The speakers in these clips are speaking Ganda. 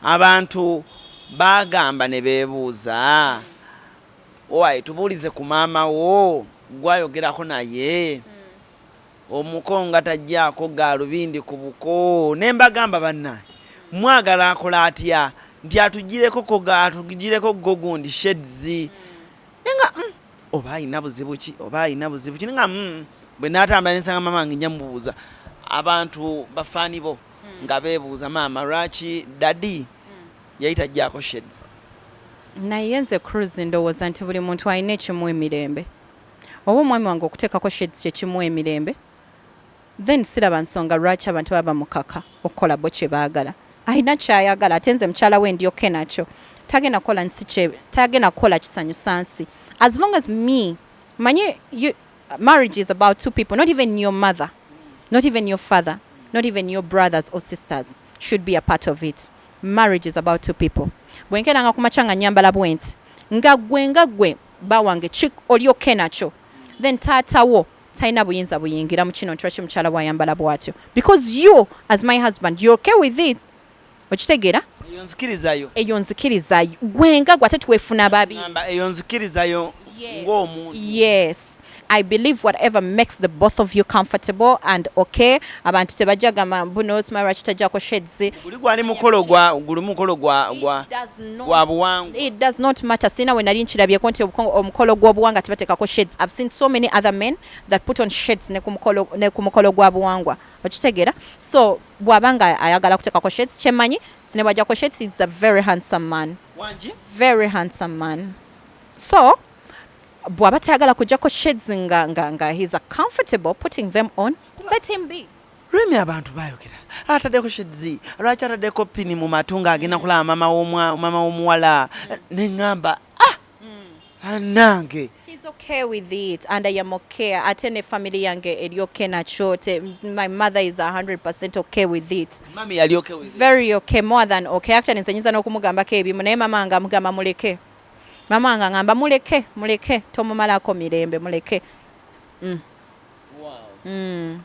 abantu bagamba ne beebuuza owaye tubuulize ku maama wo gwayogerako naye omukonga tajjaako gaalubindi ku buko ne mbagamba bannaye mwagala akola atya nti atugireko go gundi sheds nenga oba alina buzibu ki nenga bwe naatambula nensanga maama wange nja mubuuza abantu bafaani bo nga beebuuza maama lwaki dadi yali tajjaako sheds. Naye nze cruise ndowooza nti buli muntu alina ekimu emirembe oba omwami wange okuteekako sheds kyekimu emirembe then siraba nsonga lwaki abantu baba mukaka okukola bo kye baagala alina kyayagala ate nze mukyala we ndyoke nakyo tagenda kukola kisanyusa nsi as long as me manye marriage is about two people, not even your mother, not even your father, not even your brothers or sisters should be a part of it. Marriage is about two people. Bwenkera nga kumachanga nyambala bwenti nga gwe bawange chik olyoke nakyo then tata wo taina buyinza buyingira mu kino ntwachi mukyala wayambala bwatyo because you as my husband you're okay with it. Okitegeera eyo nzikirizayo gwenga gwate tuwefuna babi eyo nzikirizayo ng'omuntu. Yes, I believe whatever makes the both of you comfortable and okay abantu tebajagama buno smara kitajako sheds guli mukolo gwa buwangu. It does not matter. Sina we nali nchirabye konti omukolo gwa buwanga tibatekako sheds. I've seen so many other men that put on sheds ne kumukolo gwa buwangwa. Okitegeera? So bwabanga ayagala kutekako sheds chemanyi sine bwajako sheds is a very handsome man. Wanji? Very handsome man. So bwaba tayagala kujako sheds nga he's comfortable putting them on, let him be. Remi abantu bayogera atadeko sheds lwaki atadeko pini mu matunga agenda kulaba mama w'omuwala neŋŋamba anange he's okay with it and I am okay. Atene family yange eri okay nakyo. My mother is 100% okay with it. Mami yali okay with it? Very okay, more than okay. Actually nsenyiza n'okumugambako ebimu naye mama nga mugamba muleke. Mama nga ngamba muleke tomumalako mirembe muleke. Wow.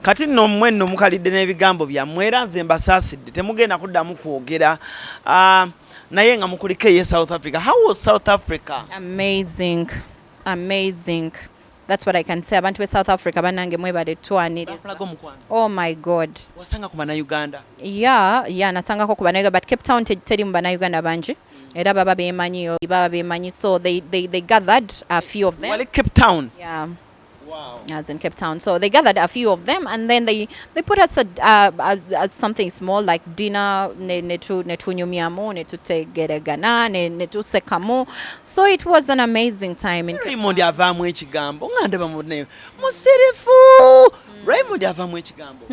Kati nno mwenno mukalidde n'ebigambo byammwe era nze mbasaasidde temugenda kuddamu kwogera naye nga mukuliko ye South Africa. How was South Africa? Amazing. That's what I can say. Abantu be South Africa banange mwebale twaniriza. Oh my God. Wasanga ku Bannayuganda? Yeah, nasangako ku Bannayuganda, but Cape Town teri mu Bannayuganda bangi. Era baba bemanyi, so they gathered a few of them. Well, Cape Town? Yeah. Wow. As in Cape Town. So they gathered a few of them and then they put us at something small like dinner, netunyumiamu, netutegeregana, netusekamu. So it was an amazing time in Cape Town. Raymond avamu ekigambo ngandeba muneyo musirifu. Raymond avamu ekigambo.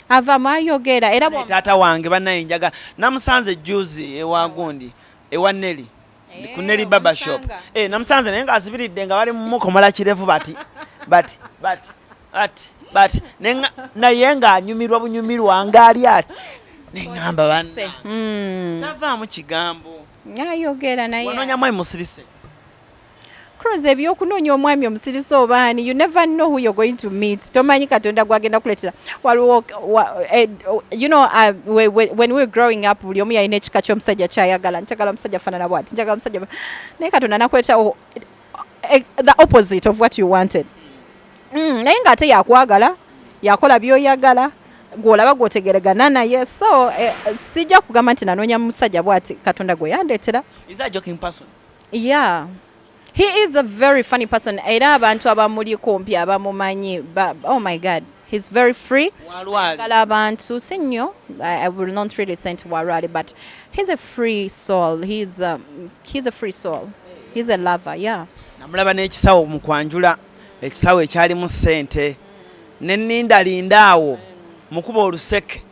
Avamu ayogera era tata wange banaye njaga namusanze juzi ewagundi ewa Nelly ku Nelly Baba Shop namusanze naye nga asibiridde nga bali mu mukomola kirevu bati naye nga anyumirwa bunyumirwa ngaali ati neŋŋamba banna tavaamu kigambo ayogera naye wanoonya mwami musirise Cruise ebyokunoonya omwami omusirisi obaani, you never know who you're going to meet. Tomanyi katonda gwagenda kuletera. You know, when we were growing up, buli omu yalina ekika ky'omusajja kyayagala. Njagala omusajja afaanana bw'ati, njagala omusajja. Naye katonda nakuleeta the opposite of what you wanted. Naye ng'ate yakwagala, yakola by'oyagala, gw'olaba gw'otegeregana naye. So sijja kugamba nti nanoonya musajja bw'ati katonda gwe yandeetera. Is that a joking person? Yeah. He is a very funny person. Era abantu abamuli kumpi abamumanyi. Oh my God. He's very free. Abantu sinyo. I will not really say to Warali, but he's a free soul. He's a free soul. He's a lover, yeah. Namulaba n'ekisawo mu kwanjula ekisawo ekyalimu ssente nennindalinda awo mukuba oluseke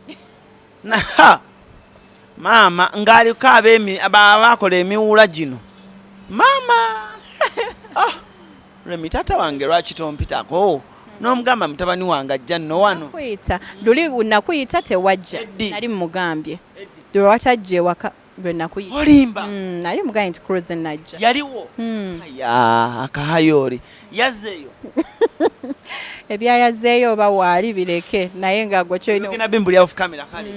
maama ng'aliko abakola emiwula gino mama Remi tata wange lwaki tompitako n'omugamba mutabani wange ajja nno wano kuyita luli nakuyita tewajja nali mugambye lwatajja ewaka lwe nakuyita olimba nali mugambye nti Cruise najja yaliwo akahayori yazzeeyo ebyayazeeyo oba waali bireke naye nga gwe kyoina bimbuli off camera kale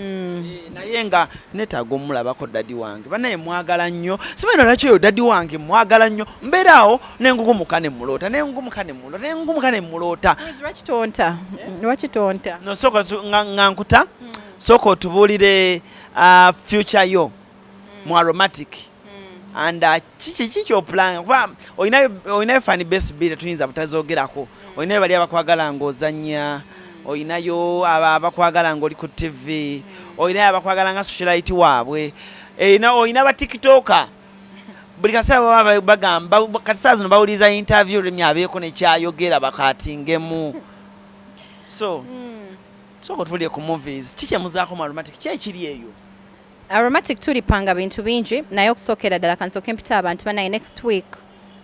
naye nga netaaga omulabako dadi wange banaye mwagala nnyo simanyi lwaki dadi wange mwagala nnyo mbeeraawo nengugumuka ne mulota lwaki tonta no sooka nga nkuta sooka otubuulire future yo mu aromatic and kiki kyopulanga kuba olinayo fani best bit tuyinza butazoogerako olinayo bali abakwagala ng'ozannya olinayo abakwagala ng'oli ku tv olinayo abakwagala nga socialite waabwe olina batikitoka buli kaseera baba bagamba kati saa zino bawuliriza interview lemye abeeko nekyayogera bakatingemu so sooka otubulire ku movies kikyemuzaako mu aromatic kyekiri eyo aromatic tulipanga bintu bingi naye okusookera ddala kansooke mpita abantu banaye next week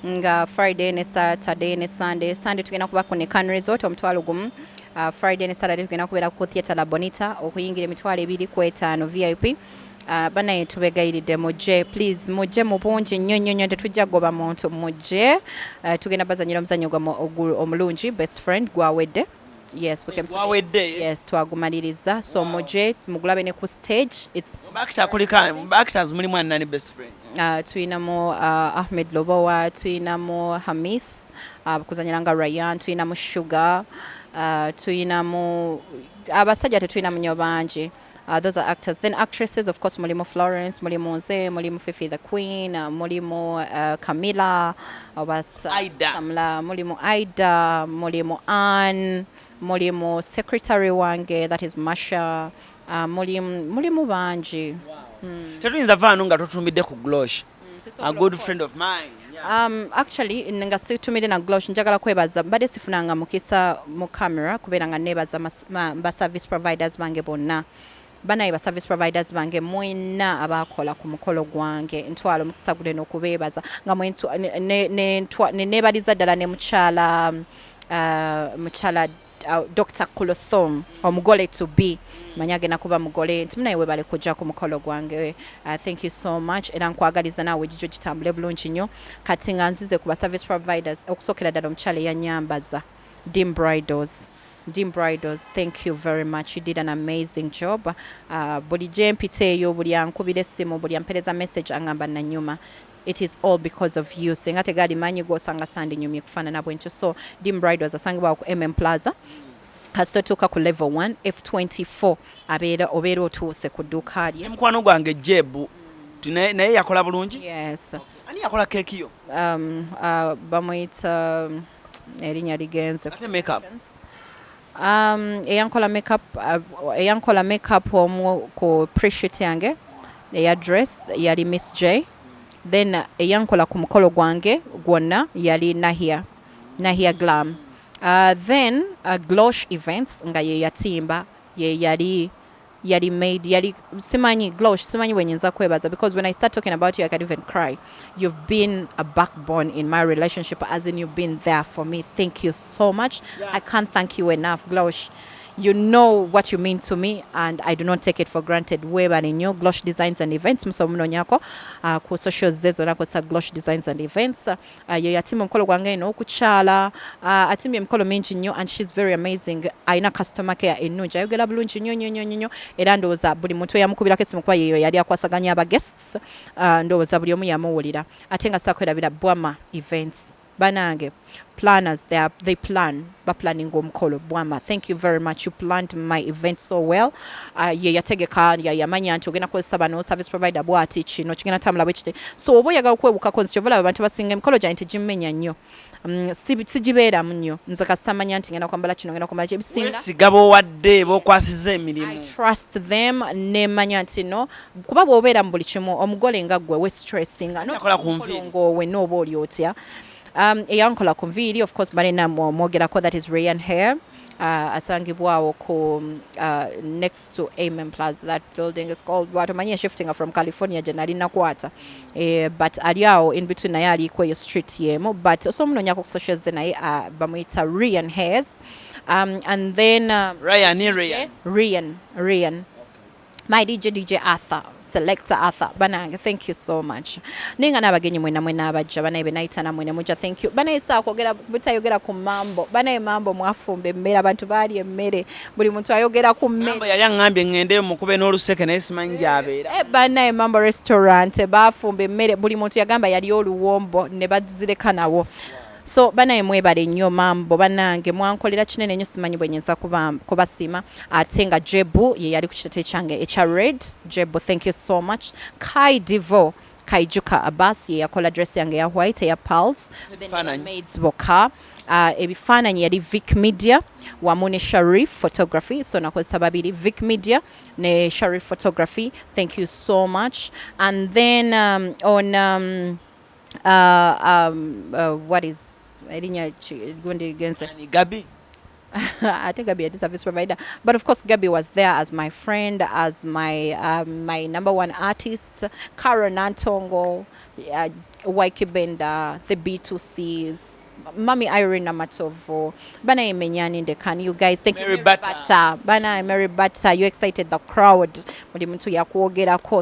nga Friday ne Saturday ne Sunday tugenda kuba ku Necan Resort omutwalo gumu Friday ne Saturday tugenda kubeera ku Theatre La Bonita okuyingira emitwalo 2.5 VIP banaye tubegayiridde mujje please mujje mu bungi nnyo tetujja goba muntu mujje tugenda bazanyira omuzannyo omulungi best friend gwawedde yes yes twagumaliriza so mujje mugulabe ne ku stage it's actors mulimu anani best friend tuinamu Ahmed Lobowa tuinamu Hamis kuzanyira nga Ryan tuinamu Sugar tuinamu abasajja tetuinamu nnyo bangi those are actors then actresses of course mulimu Florence mulimu Nze mulimu Fifi the Queen mulimu Camilla Aida mulimu Aida mulimu Anne mulimu secretary wange that is Masha mulimu bangi tetuyinza vaano nga totumbidde ku Glosh a good friend of mine actually nga situmire na Glosh njagala kwebaza mbadde sifunanga mukisa mu camera kubeera nga nebaza ba service providers bange bonna banaye ba service providers bange mwena abakola ku mukolo gwange ntwalo mukisa gule n'okubeebaza nga nebaliza ddala ne mukyala Dr. Kulothom omugole to be manya agenda kuba mugole nti munaye webale kujja ku mukolo gwange thank you so much era nkwagaliza naawe gijo gitambule bulungi nnyo kati nga nzize ku ba service providers okusookera ddala omukyala eyanyambaza Dim Bridals, thank you very much. You did an amazing job. Buli jempite eyo buli ankubira essimu buli ampereza message angamba na nyuma. It is all because of you. Singa tegali manyi gosanga sandi nyumye kufaanana bwentyo. So Dim Bridals asangibwa ku MM Plaza. Hasotuka ku level 1 F24 obeera otuuse ku dduuka lye. Mukwano gwange Jebu naye yakola bulungi? Yes. Ani yakola keeki yo? Bamuyita erinnya ligenze. Ate makeup? eyankola makeup omu ku pre-shoot yange eya dress yali Miss J then eyankola ku mukolo gwange gwonna yali Nahia Glam then Glosh Events nga ye yatimba ye yali made simanyi Glosh simanyi wenyinza kwebaza because when I start talking about you I can even cry. You've been a backbone in my relationship as in you've been there for me. Thank you so much. I can't thank you enough Glosh. You know what you mean to me and I do not take it for granted. Webali nnyo Glosh Designs and Events musomunonyako ku social zezo nako sa Glosh Designs and Events ye yatima mukolo gwange eno okukyala atimye emikolo mingi nnyo and she's very amazing. Aina customer care ennungi ayogera bulungi nnyo era ndowooza buli muntu eyamukubirako essimu kuba yeyo yali akwasaganya aba guests ndowooza buli omu yamuwulira ate nga sakwerabira Bwama Events banange planners they planning omukolo Bwama. Thank you very much. You planned my event so well. Ye yategeka yamanya nti ogenda kukozesa bano service provider bwati kino kigenda tambula bwekiti so oba oyagala okwebukako nti kyovala abantu basinga emikolo gyange tegimmenya nnyo sigibeeramu nnyo nze kasitamanya nti ngenda kwambala kino ngenda kwambala kyebisinga sigaba owadde b'okwasiza emirimu I trust them nemanya nti no kuba bw'obeera mu buli kimu omugole nga ggwe we stressinga ngowe n'oba oli otya eyankola ku nviiri of course balina mwogerako that is Rayan Hair asangibwawo ku next to Amen Plaza. That building is called watomanye shifting from California gye nali nakwata but ali awo in between naye aliko eyo street yemu but osomunonyako ku social ze naye bamuyita Rayan Hairs and then Ryan Ryan my DJ Arthur, Selector Arthur, banange, thank you so much. Ninga n'abagenyi mwena abajja banaye benayita namwene mujja, thank you. Banaye saa kwogera butayogera ku mambo, banaye mambo mwafumba emmere, abantu baali emmere, buli muntu ayogera ku mmere. Mambo yali aŋŋambye ŋŋende mukube n'oluseke naye simanyi gy'abeera. Banaye mambo restaurant baafumba emmere, buli muntu yagamba yali oluwombo ne bazireka nawo. So banaye mwebale nnyo mambo banange mwankolera kinene nnyo simanyi bwe nyinza kubasiima ate nga Jebu ye yali ku kitete kyange ekya red. Jebu, thank you so much. Kai Divo Kaijuka Abbas ye yakola dress yange ya white ya Pulse maids boka ebifaananyi yali Vic Media wamu ne Sharif Photography, so nakozesa babiri, Vic Media ne Sharif Photography, thank you so much. And then on what is Gabi. I think Gabi is a service provider, but of course Gabi was there as my friend, as my my number one artist. Karo Nantongo, Waiki Benda, the B2Cs, Mami Irene Matovo, Bana Menyani in the can. You guys, thank Mary you, Bata. Bana Mary Bata. You excited the crowd.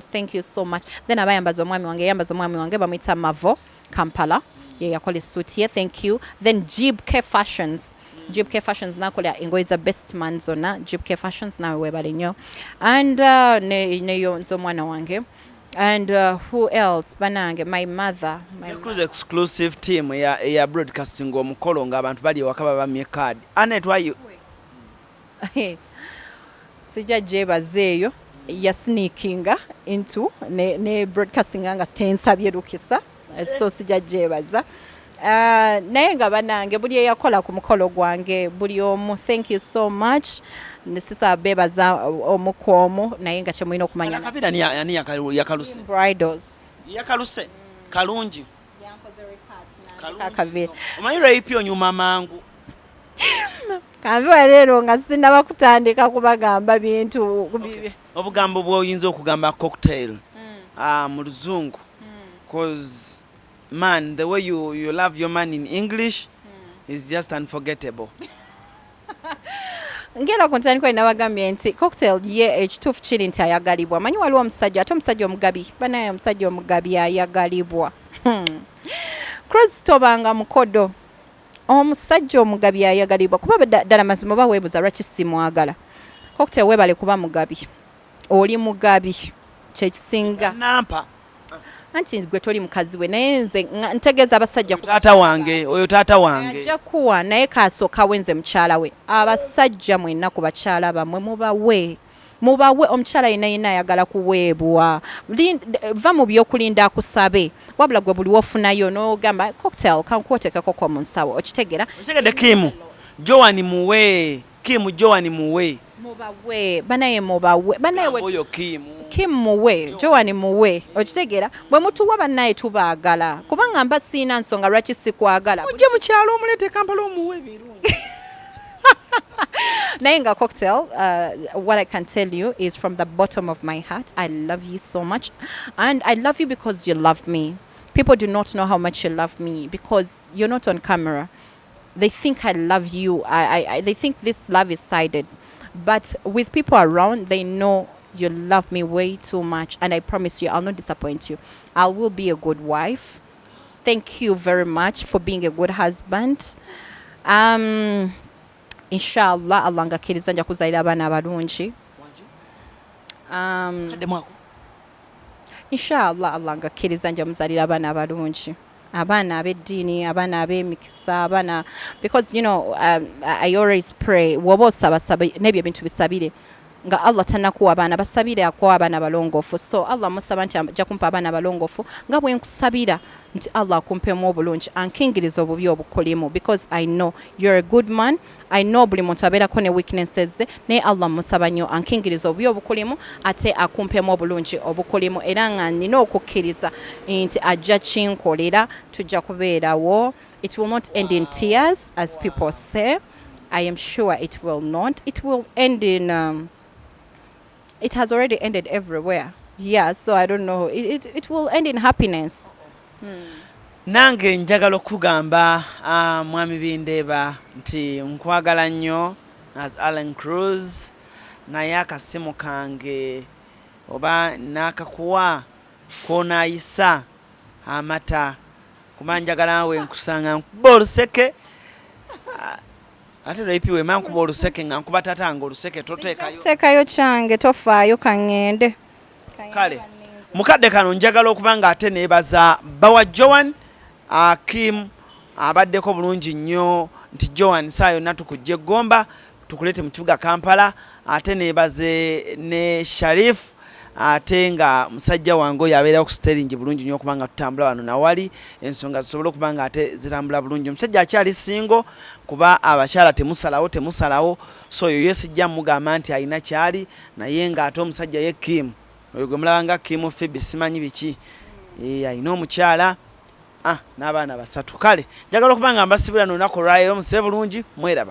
Thank you so much. Then abayambazo mwami wange bamwita Mavo Kampala. Yeah, call it suit here. Thank you. Then Jib K Fashions. Jib K Fashions nakola ingo is the best man zona. Jib K Fashions na webali nyo. And ne yonzo mwana wange. And who else? Banange, my mother. My Cruise exclusive team ya broadcasting omukolo nga abantu bali wakaba bamye card. Anet, why you? Sija jeba zeyo ya sneakinga into ne broadcasting anga tensabye lukisa. So sija jebaza. Naye nga banange buli eyakola ku mukolo gwange buli omu, thank you so much. Nesisa bebaza omukwomo naye nga kyemulina okumanya Kabira ni yakaluse. Bridals. Yakaluse kalungi. Kakavira. Omayiro ipyo nyuma mangu. Kanviwa leero nga sinaba kutandika kubagamba bintu. Obugambo bwoyinza okugamba cocktail. Mu luzungu. Cause man, the way you love your man in English is just unforgettable. Ngera kontani kwa nabagambye nti cocktail ye ekituufu kiri nti ayagalibwa. Manyi waliwo omusajja ate omusajja omugabi. Banaye omusajja omugabi ayagalibwa. Cross tobanga mukodo. Omusajja omugabi ayagalibwa. Kuba ddala mazima oba weebuza lwaki simwagala. Cocktail webale kuba mugabi. Oli mugabi. Kyekisinga. Nampa. Anti gwe toli mukazi we naye nze ntegeeza abasajja ku oyo taata wange ajja kuwa naye kasooka wenze mukyala we. Abasajja mwenna ku bakyala bamwe mubawe omukyala yenna ayagala kuweebwa. Va mu byokulinda akusabe wabula gwe buli wofunayo n'ogamba cocktail kankwotekeko mu nsawo okitegera. Okitegedde Kim Joan muwe Kim Joan muwe mubawe banaye mubawe banaye oyo Kim muwe Joan muwe okitegera bwe mutuwa bannaye tubaagala kubanga mba siina nsonga lwaki sikwagala ojje mu kyalo omulete Kampala omuwe birungi. naye nga cocktail what I can tell you is from the bottom of my heart I love you so much and I love you because you love me. People do not know how much you love me because you're not on camera. They think I love you. They think this love is sided. But with people around, they know you love me way too much. And I promise you, I'll not disappoint you. I will be a good wife. Thank you very much for being a good husband. Inshallah, Allah ngakiriza nja kuzaira abana abalungi. Inshallah, Allah ngakiriza nja muzalira abana abalungi. Abana ab'eddiini, abana ab'emikisa, abana because you know I always pray woba osaba nebyo bintu bisabire nga Allah tanakuwa abaana basabire akuwa abaana balongoofu. So Allah musaba nti ajja kumpa abaana balongoofu nga bwe nkusabira nti Allah akumpemu obulungi ankingiriza obubi obukulimu because I know you're a good man. I know buli muntu abeerako ne weaknesses ze naye Allah musaba nnyo ankingiriza obubi obukulimu ate akumpemu obulungi obukulimu era nga nina okukkiriza nti ajja kinkolera tujja kubeerawo. It will not end in tears as people say. I am sure it will not. It will end in it has already ended everywhere. Yeah, so I don't know. It will end in happiness. Nange njagala okugamba mwami bindeeba nti nkwagala nnyo as Alan Cruz naye akasimu kange oba nakakuwa konaayisa amata kuba njagala we nkusanga nkuba oluseke ate lwaipi wema nkuba oluseke nga nkuba tatanga oluseke toteekayo kyange tofaayo kaŋŋende kale mukadde kano njagala okuba nga ate neebaza bawa Joan Kim abaddeko bulungi nnyo nti Joan saa yonna tukujja eggomba tukulete mu kibuga Kampala ate neebaze ne Sharif ate nga musajja wange oyo abeera ku sterling bulungi nnyo okubanga tutambula wano nawali ensonga zisobole okuba nga ate zitambula bulungi omusajja akyali singo kuba abakyala temusalawo so oyo yesijja mugamba nti alina kyali naye ng'ate omusajja ye Kim oyo gwe mulaba nga Kim Phoebe simanyi biki alina omukyala n'abaana basatu kale njagala okuba nga mbasibira n'olunaku olwaleero musibe bulungi mweraba